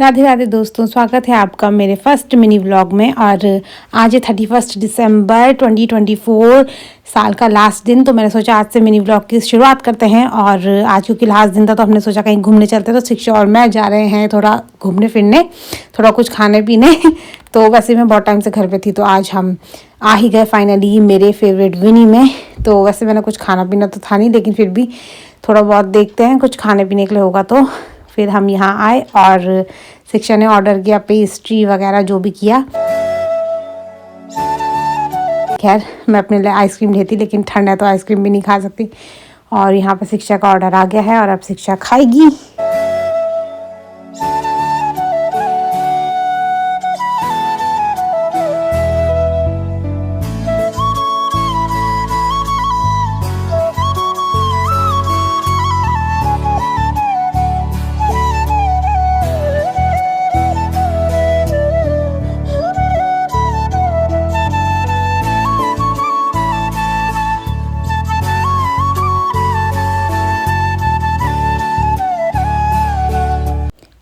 राधे राधे दोस्तों, स्वागत है आपका मेरे फर्स्ट मिनी व्लॉग में। और आज है 31 दिसंबर 2024, साल का लास्ट दिन। तो मैंने सोचा आज से मिनी व्लॉग की शुरुआत करते हैं। और आज क्योंकि लास्ट दिन था तो हमने सोचा कहीं घूमने चलते हैं। तो शिक्षा और मैं जा रहे हैं थोड़ा घूमने फिरने, थोड़ा कुछ खाने पीने। तो वैसे मैं बहुत टाइम से घर पे थी, तो आज हम आ ही गए फाइनली मेरे फेवरेट विनी में। तो वैसे मैंने कुछ खाना पीना तो था नहीं, लेकिन फिर भी थोड़ा बहुत देखते हैं, कुछ खाने पीने के लिए होगा तो फिर हम यहाँ आए। और शिक्षा ने ऑर्डर किया पेस्ट्री वगैरह जो भी किया। खैर मैं अपने लिए आइसक्रीम लेती, लेकिन ठंड है तो आइसक्रीम भी नहीं खा सकती। और यहाँ पर शिक्षा का ऑर्डर आ गया है और अब शिक्षा खाएगी।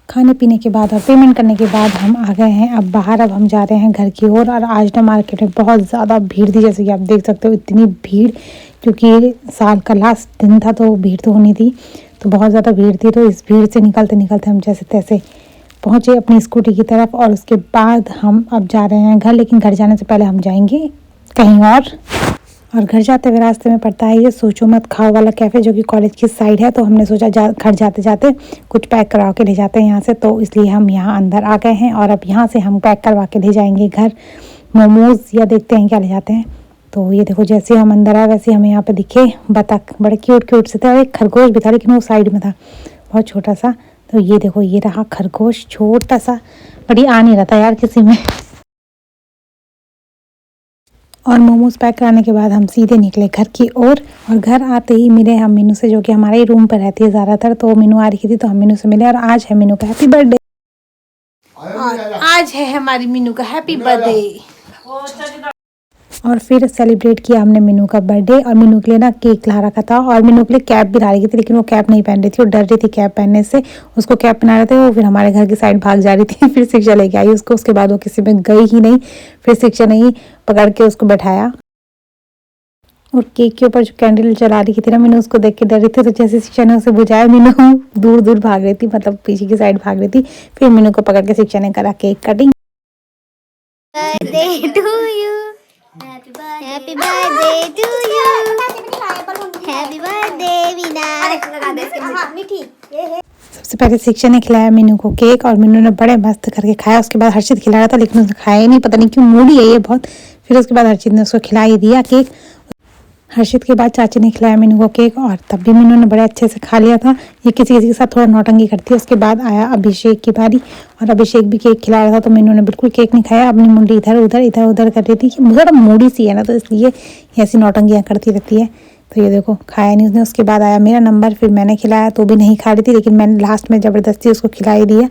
खाने पीने के बाद और पेमेंट करने के बाद हम आ गए हैं अब बाहर। अब हम जा रहे हैं घर की ओर। और आज ना मार्केट में बहुत ज़्यादा भीड़ थी, जैसे कि आप देख सकते हो इतनी भीड़, क्योंकि साल का लास्ट दिन था तो भीड़ तो होनी थी। तो बहुत ज़्यादा भीड़ थी, तो इस भीड़ से निकलते निकलते हम जैसे तैसे पहुँचे अपनी स्कूटी की तरफ। और उसके बाद हम अब जा रहे हैं घर, लेकिन घर जाने से पहले हम जाएंगे कहीं और घर जाते हुए रास्ते में पड़ता है ये सोचो मत खाओ वाला कैफ़े, जो कि कॉलेज की साइड है। तो हमने सोचा घर जाते जाते कुछ पैक करवा के ले जाते हैं यहाँ से, तो इसलिए हम यहाँ अंदर आ गए हैं। और अब यहाँ से हम पैक करवा के ले जाएंगे घर मोमोज़, या देखते हैं क्या ले जाते हैं। तो ये देखो जैसे हम अंदर आए वैसे हमें यहाँ पे दिखे बतख, बड़े क्यूट से थे। और एक खरगोश भी था, लेकिन वो साइड में था, बहुत छोटा सा। तो ये देखो ये रहा खरगोश, छोटा सा, बड़ी आ नहीं रहा था यार किसी में। और मोमोज पैक कराने के बाद हम सीधे निकले घर की ओर। और घर आते ही मिले हम मीनू से, जो कि हमारे ही रूम पर रहती है ज़्यादातर। तो मीनू आ रही थी तो हम मीनू से मिले। और आज है मीनू का हैप्पी बर्थडे। और आज है हमारी मीनू का हैप्पी बर्थडे। और फिर सेलिब्रेट किया हमने मीनू का बर्थडे। और मीनू के लिए ना केक ला रखा था, और मीनू के लिए कैप भी ला रही थी, लेकिन वो कैप नहीं पहन रही थी, वो डर रही थी कैप पहनने से। उसको कैप पहना रहे थे, वो फिर हमारे घर की साइड भाग जा रही थी। फिर शिक्षा लेके आई उसको, उसके बाद वो किसी में गई ही नहीं। फिर शिक्षा ने ही पकड़ के उसको बैठाया। और केक के ऊपर जो कैंडल जला रही थी ना, मैंने उसको देख के डर रही थी। तो जैसे शिक्षा ने उसे बुझाया, मीनू दूर दूर भाग रही थी, मतलब पीछे की साइड भाग रही थी। फिर मीनू को पकड़ के शिक्षा ने करा cake cutting. Happy birthday to you. Happy birthday Veena. सबसे पहले शिक्षा ने खिलाया मीनू को केक, और मीनू ने बड़े मस्त करके खाया। उसके बाद हर्षित खिला रहा था, लेकिन उसने खाया ही नहीं, पता नहीं क्यों मूडी है ये बहुत। फिर उसके बाद हर्षित ने उसको खिला ही दिया केक। हर्षित के बाद चाची ने खिलाया मीनू को केक, और तब भी मीनू ने बड़े अच्छे से खा लिया था। ये किसी किसी के साथ थोड़ा नौटंकी करती है। उसके बाद आया अभिषेक की बारी, और अभिषेक भी केक खिला रहा था, तो मीनू ने बिल्कुल केक नहीं खाया, अपनी मुंडी इधर उधर कर रही थी। थोड़ा मूडी सी है ना, तो इसलिए ऐसी नौटंकियाँ करती रहती है। तो ये देखो खाया नहीं उसने। उसके बाद आया मेरा नंबर, फिर मैंने खिलाया, तो भी नहीं खा रही थी, लेकिन मैंने लास्ट में ज़बरदस्ती उसको खिला ही दिया।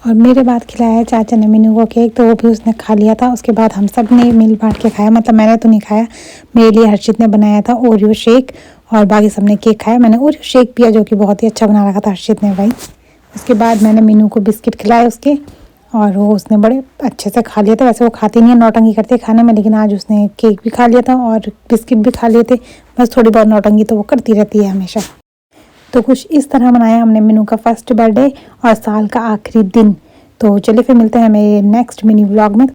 और मेरे बाद खिलाया चाचा ने मीनू को केक, तो वो भी उसने खा लिया था। उसके बाद हम सब ने मिल बांट के खाया, मतलब मैंने तो नहीं खाया, मेरे लिए हर्षित ने बनाया था ओरियो शेक, और बाकी सब ने केक खाया। मैंने ओरियो शेक पिया, जो कि बहुत ही अच्छा बना रखा था हर्षित ने भाई। उसके बाद मैंने मीनू को बिस्किट खिलाए उसके, और वो उसने बड़े अच्छे से खा लिया था। वैसे वो खाती नहीं है, नौटंकी करती है खाने में, लेकिन आज उसने केक भी खा लिया था और बिस्किट भी खा लिए थे। बस थोड़ी बहुत नौटंकी तो वो करती रहती है हमेशा। तो कुछ इस तरह मनाया हमने मीनू का फर्स्ट बर्थडे और साल का आखिरी दिन। तो चलिए फिर मिलते हैं मेरे नेक्स्ट मिनी व्लॉग में।